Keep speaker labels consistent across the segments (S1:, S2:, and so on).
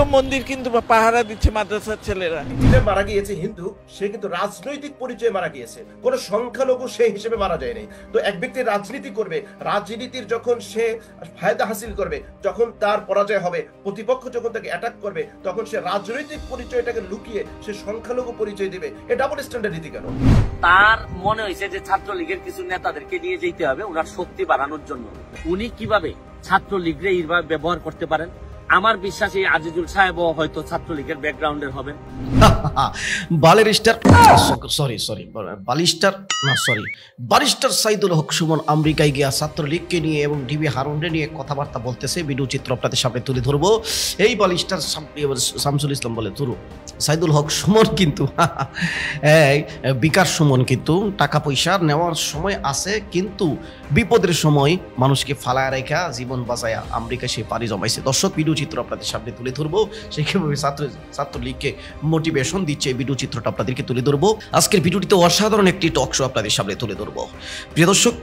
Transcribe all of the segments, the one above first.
S1: অনেকগুলো মন্দির কিন্তু পাহারা দিচ্ছে মাদ্রাসার ছেলেরা।
S2: মারা গিয়েছে হিন্দু, সে কিন্তু রাজনৈতিক পরিচয়ে মারা গিয়েছে, কোন সংখ্যালঘু সেই হিসেবে মারা যায়নি। তো এক ব্যক্তি রাজনীতি করবে, রাজনীতির যখন সে ফায়দা হাসিল করবে, যখন তার পরাজয় হবে, প্রতিপক্ষ যখন তাকে অ্যাটাক করবে, তখন সে রাজনৈতিক পরিচয়টাকে লুকিয়ে সে সংখ্যালঘু পরিচয় দিবে। এটা ডাবল স্ট্যান্ডার্ড নীতি কেন?
S3: তার মনে হয়েছে যে ছাত্রলীগের কিছু নেতাদেরকে নিয়ে যেতে হবে ওনার শক্তি বাড়ানোর জন্য। উনি কিভাবে ছাত্রলীগরে এইভাবে ব্যবহার করতে পারেন? আমার বিশ্বাস এই আজিজুল সাহেবও হয়তো ছাত্রলীগের ব্যাকগ্রাউন্ডের হবেন।
S4: ব্যারিস্টার সাইদুল হক সুমন আমেরিকায় গিয়া ছাত্রলীগকে নিয়ে এবং ডিবি হারুনরে নিয়ে কথাবার্তা বলতেছে। ভিডিও চিত্র আপনাদের সামনে তুলে ধরবো। এই ব্যারিস্টার শামসুল ইসলাম বলে তুরু সাইদুল হক সুমন কিন্তু বিকাশ সুমন কিন্তু টাকা পয়সা নেওয়ার সময় আছে, কিন্তু বিপদের সময় মানুষকে ফালায় রেখা জীবন বাঁচায় আমেরিকা সে পাড়ি জমাইছে। দর্শক, ভিডিও চিত্র আপনাদের সামনে তুলে ধরবো। সেই কিভাবে ছাত্রলীগকে মোটিভেশন দিচ্ছে এই ভিডিও চিত্রটা আপনাদেরকে তুলে ধরবো। আজকের ভিডিওটিতে অসাধারণ একটি টক শো আপনাদের সামনে তুলে ধরবো। প্রিয় দর্শক,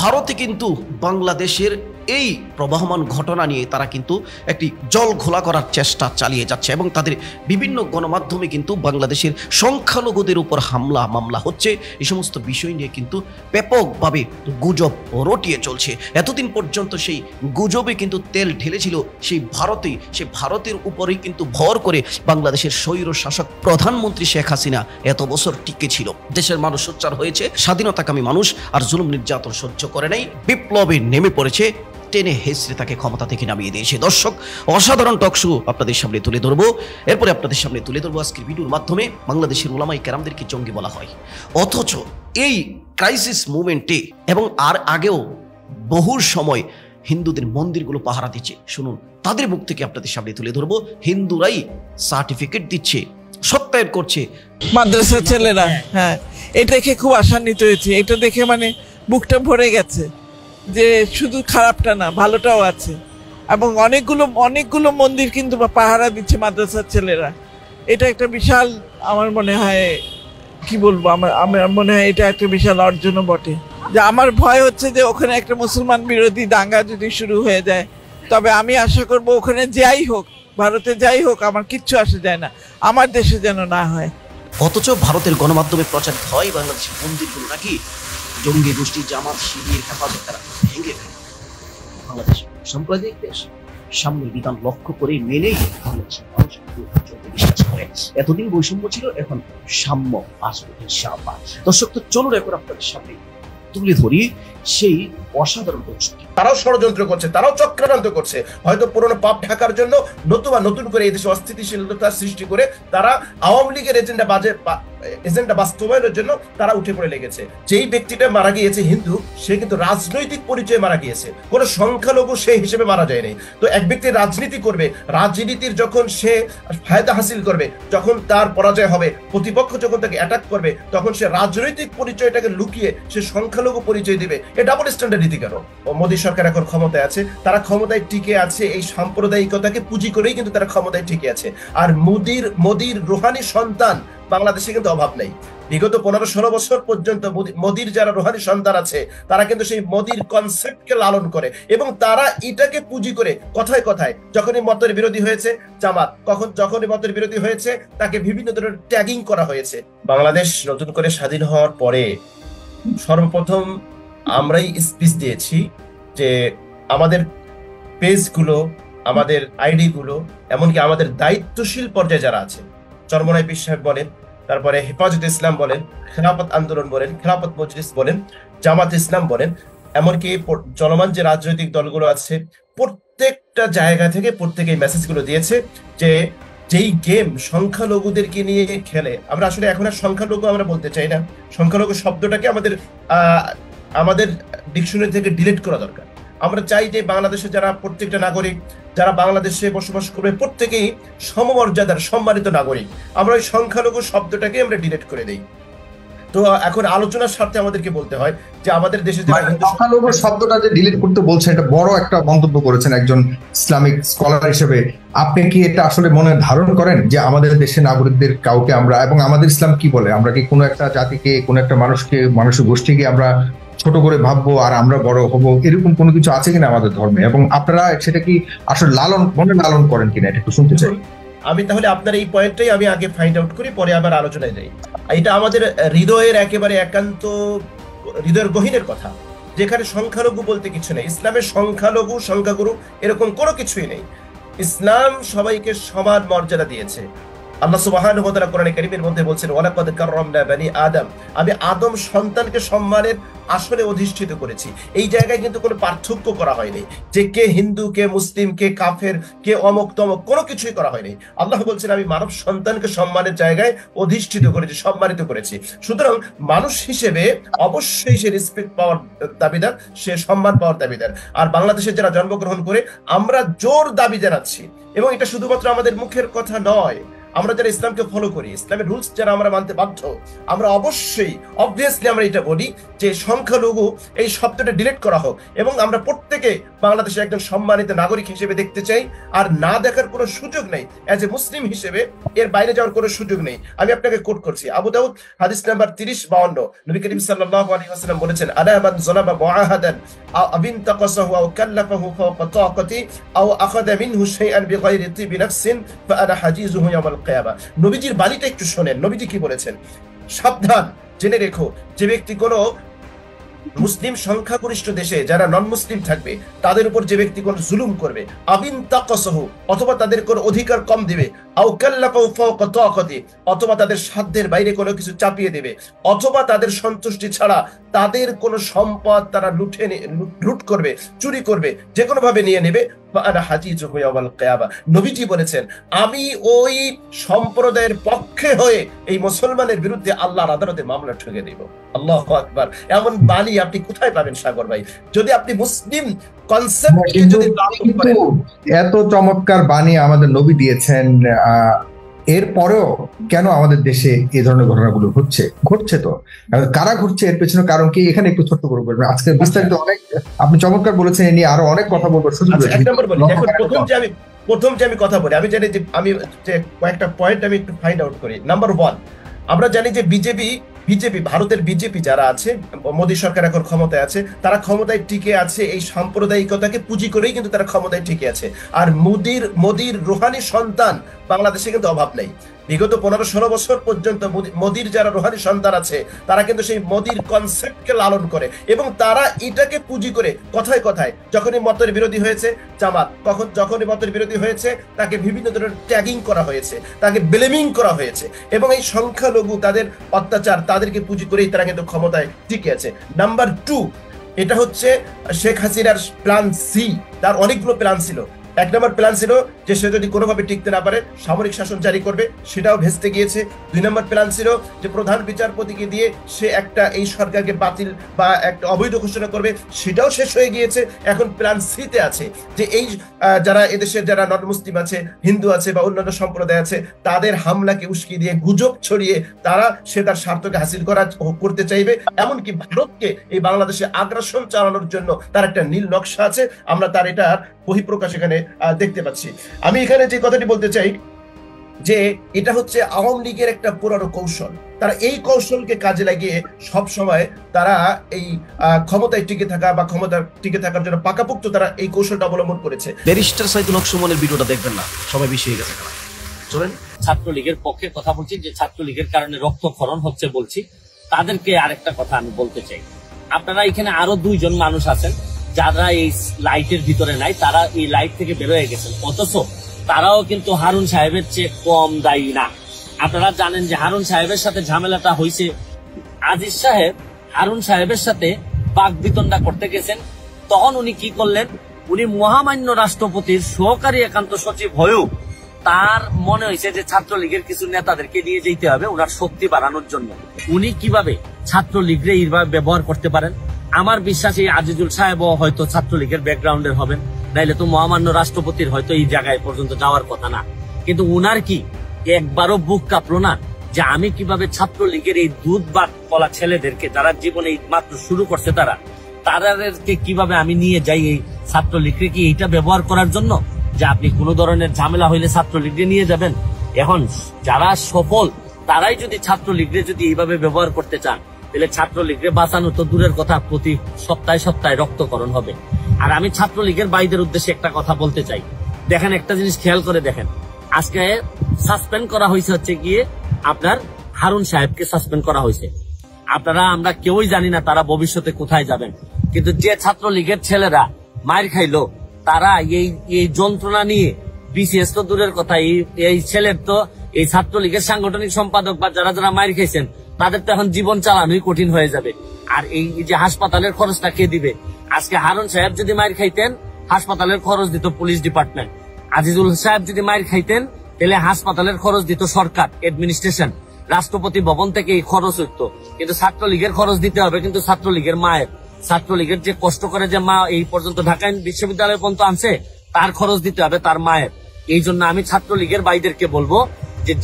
S4: ভারতে কিন্তু বাংলাদেশের এই প্রবাহমান ঘটনা নিয়ে তারা কিন্তু একটি জল ঘোলা করার চেষ্টা চালিয়ে যাচ্ছে এবং তাদের বিভিন্ন গণমাধ্যমে কিন্তু বাংলাদেশের সংখ্যালঘুদের উপর হামলা মামলা হচ্ছে। এই সমস্ত বিষয় নিয়ে কিন্তু ব্যাপকভাবে গুজব রটিয়ে চলছে। এতদিন পর্যন্ত সেই গুজবে কিন্তু তেল ঢেলেছিল সেই ভারতের উপরেই কিন্তু ভর করে বাংলাদেশের স্বৈর শাসক প্রধানমন্ত্রী শেখ হাসিনা এত বছর টিকে ছিল। দেশের মানুষ সোচ্চার হয়েছে, স্বাধীনতাকামী মানুষ আর জুলুম নির্যাতন সহ্য করে নাই, বিপ্লবে নেমে পড়েছে, টেনে হেসড়ে তাকে ক্ষমতা থেকে নামিয়ে দিয়েছে। দর্শক, অসাধারণ টক শো আপনাদের সামনে তুলে ধরবো। এরপরে আপনাদের সামনে তুলে ধরবো আজকের ভিডিওর মাধ্যমে বাংলাদেশের উলামায়ে কেরামদেরকে জঙ্গি বলা হয়, অথচ এই ক্রাইসিস মুভমেন্টে এবং আর আগেও বহু সময় হিন্দুদের মন্দিরগুলো পাহারা দিচ্ছে। শুনুন, তাদের মুখ থেকে আপনাদের সামনে তুলে ধরবো। হিন্দুরাই সার্টিফিকেট দিচ্ছে, সত্যায়ন করছে
S1: মাদ্রাসার ছেলেরা। হ্যাঁ, এটা দেখে খুব আশান্বিত হয়েছে। এটা দেখে মানে বুকটা ভরে গেছে যে শুধু খারাপটা না, ভালোটাও আছে। এবং অনেকগুলো মন্দির কিন্তু পাহারা দিচ্ছে মাদ্রাসার ছেলেরা। এটা একটা বিশাল, আমার মনে হয় কি বলবো, আমার মনে হয় এটা একটা বিশাল অর্জনও বটে। যে আমার ভয় হচ্ছে যে ওখানে একটা মুসলমান বিরোধী দাঙ্গা যদি শুরু হয়ে যায়, তবে আমি আশা করব ওখানে যাই হোক, ভারতে যাই হোক, আমার কিচ্ছু আসে যায় না, আমার দেশে যেন না হয়।
S4: অথচ ভারতের গণমাধ্যমে প্রচার হয় বাংলাদেশের মন্দিরগুলো নাকি জঙ্গি গোষ্ঠী জামাত শিবির হেফাজত তারা ভেঙে ফেলে। বাংলাদেশ সাম্প্রদায়িক দেশ, সামনে বিধান লক্ষ্য করে মেনেই বাংলাদেশের মানুষ বিশ্বাস করে। এতদিন বৈষম্য ছিল, এখন সাম্য আসবে ইনশাআল্লাহ। দর্শক, তো চলুন এখন আপনাদের সামনে তুলে ধরি সেই অসাধারণ দর্শক।
S2: তারাও ষড়যন্ত্র করছে, তারাও চক্রান্ত করছে, হয়তো পুরনো পাপ ঢাকার জন্য নতুন করে এই দেশে অস্থিতিশীলতা সৃষ্টি করে তারা আওয়ামী লীগের এজেন্ডা বাস্তবায়নের জন্য তারা উঠে পড়ে লেগেছে। যেই ব্যক্তিটা মারা গিয়েছে হিন্দু, সে কিন্তু রাজনৈতিক পরিচয়ে মারা গিয়েছে, কোন সংখ্যালঘু সেই হিসেবে মারা যায়নি। তো এক ব্যক্তি রাজনীতি করবে, রাজনীতির যখন সে ফায়দা হাসিল করবে, যখন তার পরাজয় হবে, প্রতিপক্ষ যখন তাকে অ্যাটাক করবে, তখন সে রাজনৈতিক পরিচয়টাকে লুকিয়ে সে সংখ্যালঘু পরিচয় দিবে। এটা ডাবল স্ট্যান্ডার্ড নীতি কেন? মোদী সরকার এখন ক্ষমতায় আছে, তারা ক্ষমতায় টিকে আছে এই সাম্প্রদায়িকতাকে পুঁজি করেই কিন্তু তারা ক্ষমতায় টিকে আছে। আর মোদীর রুহানি সন্তান বাংলাদেশে কিন্তু অভাব নেই। বিগত 15-16 বছর পর্যন্ত মোদীর যারা রুহানি সন্তান আছে, তারা কিন্তু সেই মোদীর কনসেপ্টকে লালন করে এবং তারা এটাকে পুঁজি করে কথায় কথায় যখনই মতের বিরোধী হয়েছে জামাত, যখনই মতের বিরোধী হয়েছে তাকে বিভিন্ন ধরনের ট্যাগিং করা হয়েছে। বাংলাদেশ নতুন করে স্বাধীন হওয়ার পরে সর্বপ্রথম আমরাই স্পিচ দিয়েছি যে আমাদের পেজগুলো, আমাদের আইডি গুলো, এমনকি আমাদের দায়িত্বশীল পর্যায়ে যারা আছে, চরমনাই পীর সাহেব বলেন, তারপরে হেফাজত ইসলাম বলেন, খেলাফত আন্দোলন বলেন, খেলাফত মজলিস বলেন, জামাত ইসলাম বলেন, এমনকি চলমান যে রাজনৈতিক দলগুলো আছে, প্রত্যেকটা জায়গা থেকে প্রত্যেকে মেসেজগুলো দিয়েছে যে যেই গেম সংখ্যালঘুদেরকে নিয়ে খেলে, আমরা আসলে এখন আর সংখ্যালঘু আমরা বলতে চাই না, সংখ্যালঘু শব্দটাকে আমাদের ডিকশনারি থেকে ডিলিট করা দরকার। আমরা চাই যে বাংলাদেশে যারা প্রত্যেকটা নাগরিক, যারা বাংলাদেশে বসবাস করবে, প্রত্যেকেই সমমর্যাদার সম্মানিত নাগরিক। আমরা ওই সংখ্যালঘু শব্দটাকে আমরা ডিলিট করে দেই। তো এখন আলোচনার স্বার্থে আমাদেরকে বলতে হয় যে আমাদের দেশে
S5: সংখ্যালঘু শব্দটা যে ডিলিট করতে বলছেন, এটা বড় একটা মন্তব্য করেছেন একজন ইসলামিক স্কলার হিসেবে। আপনি কি এটা আসলে মনে ধারণ করেন যে আমাদের দেশে নাগরিকদের কাউকে আমরা, এবং আমাদের ইসলাম কি বলে, আমরা কি কোনো একটা জাতিকে, কোনো একটা মানুষের গোষ্ঠীকে আমরা ছোট করে ভাববো আর আমরা বড় হবো, এরকম কোনো কিছু আছে কিনা আমাদের ধর্মে, এবং আপনারা সেটা কি আসলে মনে লালন করেন কিনা, এটা একটু শুনতে চাই।
S2: আমি তাহলে আপনার এই পয়েন্টটাই আমি আগে ফাইন্ড আউট করি, পরে আবার আলোচনায় যাই। এটা আমাদের হৃদয়ের একেবারে একান্ত হৃদয়ের গহীনের কথা, যেখানে সংখ্যালঘু বলতে কিছু নেই। ইসলামের সংখ্যালঘু সংখ্যাগুরু এরকম কোনো কিছুই নেই। ইসলাম সবাইকে সমান মর্যাদা দিয়েছে। আল্লাহ সুবহানাহু ওয়া তাআলা কোরআনে কারীমের মধ্যে বলছেন, ওয়ালাকাদ কাররামনা বানি আদম, আমি আদম সন্তানকে সম্মানের আসলে অধিষ্ঠিত করেছি। এই জায়গায় কিন্তু কোনো পার্থক্য করা হয়নি যে কে হিন্দু, কে মুসলিম, কে কাফের, কে অমুক তমক, কোনো কিছুই করা হয়নি। আল্লাহ বলছেন আমি মানব সন্তানকে সম্মানের জায়গায় অধিষ্ঠিত করেছি, সম্মানিত করেছি। সুতরাং মানুষ হিসেবে অবশ্যই সে রেসপেক্ট পাওয়ার দাবিদার, সে সম্মান পাওয়ার দাবিদার। আর বাংলাদেশে যারা জন্মগ্রহণ করে আমরা জোর দাবি জানাচ্ছি, এবং এটা শুধুমাত্র আমাদের মুখের কথা নয়, আমরা যারা ইসলামকে ফলো করি, ইসলামের রুলস যারা আমরা মানতে বাধ্য, আমরা অবভিয়াসলি আমরা এটা বলি যে সংখ্যালঘু এই শব্দটা ডিলিট করা হোক, এবং আমরা প্রত্যেকে বাংলাদেশে একজন সম্মানিত নাগরিক হিসেবে দেখতে চাই। আর না দেখার কোনো সুযোগ নেই, অ্যাজ এ মুসলিম হিসেবে এর বাইরে যাওয়ার কোনো সুযোগ নেই। আমি আপনাকে কোট করছি আবু দাউদ হাদিস নাম্বার 3052, নবী করিম সাল্লাল্লাহু আলাইহি ওয়াসাল্লাম বলেছেন, আলা মান যালাবা মুআহাদান আও আবিন তাকাসাহু আও কাল্লাফাহু ফাওকা তাকাতি আও আখাযা মিনহু শাইআন বিগাইরি তিবি নাফসিন ফাআনা হাজিজুহু ইয়াওমাল কিয়ামা। নবীজির বাণীটা একটু শোনেন, নবীজি কি বলেছেন? সাবধান, জেনে রেখো, যে ব্যক্তি কোনো মুসলিম সংখ্যাগরিষ্ঠ দেশে যারা নন মুসলিম থাকবে তাদের উপর যে ব্যক্তি কোন জুলুম করবে, আবিন তাকাসাহু, অথবা তাদের কোন অধিকার কম দিবে, আও কাল্লাফাহু ফাওকা তাকাতি, অথবা তাদের সাধ্যের বাইরে কোনো কিছু চাপিয়ে দেবে, অথবা তাদের সন্তুষ্টি ছাড়া তাদের কোনো সম্পদ তারা লুট করবে, চুরি করবে, যে কোনো ভাবে নিয়ে নেবে, ফাআনা হাজিজুহু ইয়াওমাল কিয়ামা। নবীজি বলেছেন আমি ওই সম্প্রদায়ের পক্ষে হয়ে এই মুসলমানের বিরুদ্ধে আল্লাহর আদালতে মামলা ঠুকে দেব। আল্লাহু আকবার। এমন বাণী আপনি কোথায় পাবেন সাগর ভাই? যদি আপনি মুসলিম কনসেপ্টকে যদি
S5: এত চমৎকার বাণী আমাদের নবী দিয়েছেন, এরপরেও কেন আমাদের দেশে এই ধরনের ঘটনাগুলো ঘটছে? তো কারা ঘটছে, এর পেছনে কারণ কি, এখানে একটু ছোট্ট করে বলবেন। আজকে বিস্তারিত অনেক আপনি চমৎকার বলেছেন, এ নিয়ে আরো অনেক কথা বলবো।
S2: প্রথম যে আমি কথা বলি, আমি জানি যে আমি কয়েকটা পয়েন্ট আমি একটু ফাইন্ড আউট করি। নাম্বার 1, আমরা জানি যে বিজেপি ভারতের বিজেপি যারা আছে, মোদী সরকার এখন ক্ষমতায় আছে, তারা ক্ষমতায় টিকে আছে এই সাম্প্রদায়িকতাকে পুঁজি করেই কিন্তু তারা ক্ষমতায় টিকে আছে। আর মোদীর রুহানি সন্তান বাংলাদেশে কিন্তু অভাব নেই। বিগত 15-16 বছর পর্যন্ত মোদীর যারা রুহানি সন্তান আছে তারা কিন্তু সেই মোদীর কনসেপ্টকে লালন করে, এবং তারা এটাকে পুঁজি করে কথায় কথায় যখনই মতের বিরোধী হয়েছে জামাত, যখনই মতের বিরোধী হয়েছে তাকে বিভিন্ন ধরনের ট্যাগিং করা হয়েছে, তাকে ব্লেমিং করা হয়েছে, এবং এই সংখ্যালঘু তাদের অত্যাচার তাদেরকে পুঁজি করেই তারা কিন্তু ক্ষমতায় টিকে আছে। নাম্বার 2, এটা হচ্ছে শেখ হাসিনার প্ল্যান সি। তার অনেকগুলো প্ল্যান ছিল। 1 নম্বর প্ল্যান ছিল যে সে যদি কোনোভাবে টিকতে না পারে সামরিক শাসন জারি করবে, সেটাও ভেস্তে গিয়েছে। 2 নম্বর প্ল্যান ছিল যে প্রধান বিচারপতিকে দিয়ে সে একটা এই সরকারকে বাতিল বা একটা অবৈধ ঘোষণা করবে, সেটাও শেষ হয়ে গিয়েছে। এখন প্ল্যান সিতে আছে যে এই যারা এদেশের যারা নন মুসলিম আছে, হিন্দু আছে বা অন্যান্য সম্প্রদায় আছে, তাদের হামলাকে উস্কে দিয়ে গুজব ছড়িয়ে সে তার স্বার্থকে হাসিল করতে চাইবে। এমনকি ভারতকে এই বাংলাদেশে আগ্রাসন চালানোর জন্য তার একটা নীল নকশা আছে। আমরা তার এটার বহিঃপ্রকাশ এখানে দেখতে পাচ্ছি। আমি এখানে যে কথাটি বলতে চাই যে এটা হচ্ছে আওয়ামী লীগের একটা পুরনো কৌশল। তারা এই কৌশলকে কাজে লাগিয়ে সব সময় তারা এই ক্ষমতায় টিকে থাকা বা ক্ষমতা টিকে থাকার জন্য পাকাপোক্ত তারা এই কৌশলটা অবলম্বন করেছে।
S4: ব্যারিস্টার সাইদুল হক সুমনের ভিডিওটা দেখবেন না, সবাই বেশি হয়ে গেছে। চলেন,
S3: ছাত্রলীগের পক্ষে কথা বলছি, যে ছাত্রলীগের কারণে রক্তক্ষরণ হচ্ছে বলছি, তাদেরকে আরেকটা কথা আমি বলতে চাই। আপনারা এখানে আরো 2 জন মানুষ আছেন যারা এই লাইটের ভিতরে নাই, তারা এই লাইট থেকে বের হয়ে গেছেন, অথচ তারাও কিন্তু হারুন সাহেবের চেয়ে কম দায়ী না। আপনারা জানেন যে হারুন সাহেবের সাথে ঝামেলাটা হয়েছে, আজিজ সাহেব হারুন সাহেবের সাথে বাকবিতণ্ডা করতে গেছেন। তখন উনি কি করলেন, উনি মহামান্য রাষ্ট্রপতির সহকারী একান্ত সচিব হয়েও তার মনে হয়েছে যে ছাত্রলীগের কিছু নেতাদেরকে নিয়ে যেতে হবে ওনার শক্তি বাড়ানোর জন্য। উনি কিভাবে ছাত্রলীগরে এইভাবে ব্যবহার করতে পারেন? আমার বিশ্বাস এই আজিজুল সাহেবও হয়তো ছাত্রলীগের ব্যাকগ্রাউন্ডের হবেন, নাইলে তো মহামান্য রাষ্ট্রপতির হয়তো এই জায়গায় পর্যন্ত যাওয়ার কথা না। কিন্তু উনার কি একবারও বুক কাঁপলো না যে আমি কিভাবে ছাত্রলীগের এই দুধ বা কলা ছেলেদেরকে যারা জীবনে মাত্র শুরু করছে তাদেরকে কিভাবে আমি নিয়ে যাই এই ছাত্রলীগকে কি এইটা ব্যবহার করার জন্য, যে আপনি কোন ধরনের ঝামেলা হইলে ছাত্রলীগকে নিয়ে যাবেন। এখন যারা সফল তারাই যদি ছাত্রলীগকে যদি এইভাবে ব্যবহার করতে চান, তাহলে ছাত্রলীগকে বাঁচানো তো দূরের কথা, প্রতি সপ্তাহে সপ্তাহে রক্তকরণ হবে। আর আমি ছাত্রলীগের ভাইদের উদ্দেশ্যে একটা কথা বলতে চাই, দেখেন একটা জিনিস খেয়াল করে দেখেন, আজকে সাসপেন্ড করা হয়েছে হচ্ছে গিয়ে আপনার হারুন সাহেবকে সাসপেন্ড করা হয়েছে। আপনারা আমরা কেউই জানি না তারা ভবিষ্যতে কোথায় যাবেন, কিন্তু যে ছাত্রলীগের ছেলেরা মার খাইলো তারা এই যন্ত্রণা নিয়ে, বিসিএস তো দূরের কথা, এই ছেলের তো এই ছাত্রলীগের সাংগঠনিক সম্পাদক বা যারা যারা মার খাইছেন তাদের তো এখন জীবন চালানোই কঠিন হয়ে যাবে। আর এই যে হাসপাতালের খরচটা কে দিবে? আজকে হারুন সাহেব যদি মার খাইতেন হাসপাতালের খরচ দিত পুলিশ ডিপার্টমেন্ট, আজিজুল সাহেব যদি মার খাইতেন তাহলে হাসপাতালের খরচ দিত সরকার, অ্যাডমিনিস্ট্রেশন, রাষ্ট্রপতি ভবন থেকে এই খরচ হইত। কিন্তু ছাত্রলীগের খরচ দিতে হবে কিন্তু ছাত্রলীগের মায়ের, ছাত্রলীগের যে কষ্ট করে যে মা এই পর্যন্ত ঢাকা বিশ্ববিদ্যালয় পর্যন্ত আনছে তার খরচ দিতে হবে তার মায়ের। এই জন্য আমি ছাত্রলীগের ভাইদেরকে বলবো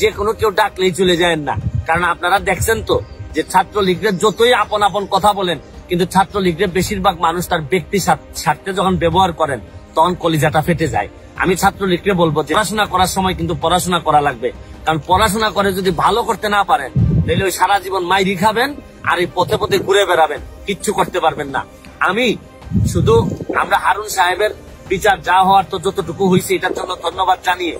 S3: যে কোনো কেউ ডাকলেই চলে যায় না, কারণ আপনারা দেখছেন তো যে ছাত্রলীগের যতই আপন আপন কথা বলেন কিন্তু ছাত্রলীগের বেশিরভাগ মানুষ তার ব্যক্তি স্বার্থে যখন ব্যবহার করেন তখন কলিজাটা ফেটে যায়। আমি ছাত্রলীগকে বলবো যে পড়াশোনা করার সময় কিন্তু পড়াশোনা করা লাগবে, কারণ পড়াশোনা করে যদি ভালো করতে না পারেন তাহলে ওই সারা জীবন মাইরি খাবেন আর এই পথে পথে ঘুরে বেড়াবেন, কিচ্ছু করতে পারবেন না। আমি শুধু আমরা হারুন সাহেবের বিচার যা হওয়ার তো যতটুকু হয়েছে এটার জন্য ধন্যবাদ জানিয়ে,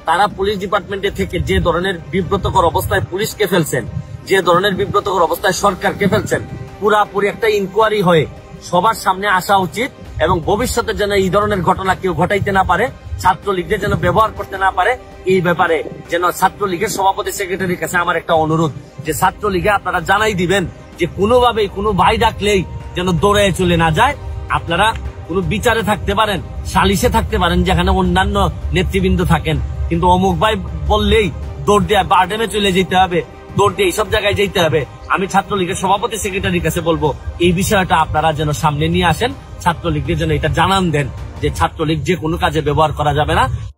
S3: তারা পুলিশ ডিপার্টমেন্টে থেকে যে ধরনের বিব্রতকর অবস্থায় পুলিশকে ফেলছেন, যে ধরনের বিব্রতকর অবস্থায় সরকারকে ফেলছেন, পুরাপুরি একটা ইনকোয়ারি হয়ে সবার সামনে আসা উচিত এবং ভবিষ্যতে যেন এই ধরনের ঘটনা কেউ ঘটাইতে না পারে, ছাত্রলীগদের যেন ব্যবহার করতে না পারে, এই ব্যাপারে যেন ছাত্রলীগের সভাপতি সেক্রেটারির কাছে আমার একটা অনুরোধ যে ছাত্রলীগে আপনারা জানাই দিবেন যে কোনোভাবেই কোনো ভাই ডাকলেই যেন দৌড়ে চলে না যায়। আপনারা কোনো বিচারে থাকতে পারেন, সালিশে থাকতে পারেন যেখানে অন্যান্য নেতৃবৃন্দ থাকেন, কিন্তু অমুক ভাই বললেই দৌড় দিয়ে বারডেমে চলে যেতে হবে, দৌড় দিয়ে এইসব জায়গায় যেতে হবে। আমি ছাত্রলীগের সভাপতি সেক্রেটারির কাছে বলবো এই বিষয়টা আপনারা যেন সামনে নিয়ে আসেন, ছাত্রলীগকে যেন এটা জানান দেন যে ছাত্রলীগ যে কোনো কাজে ব্যবহার করা যাবে না।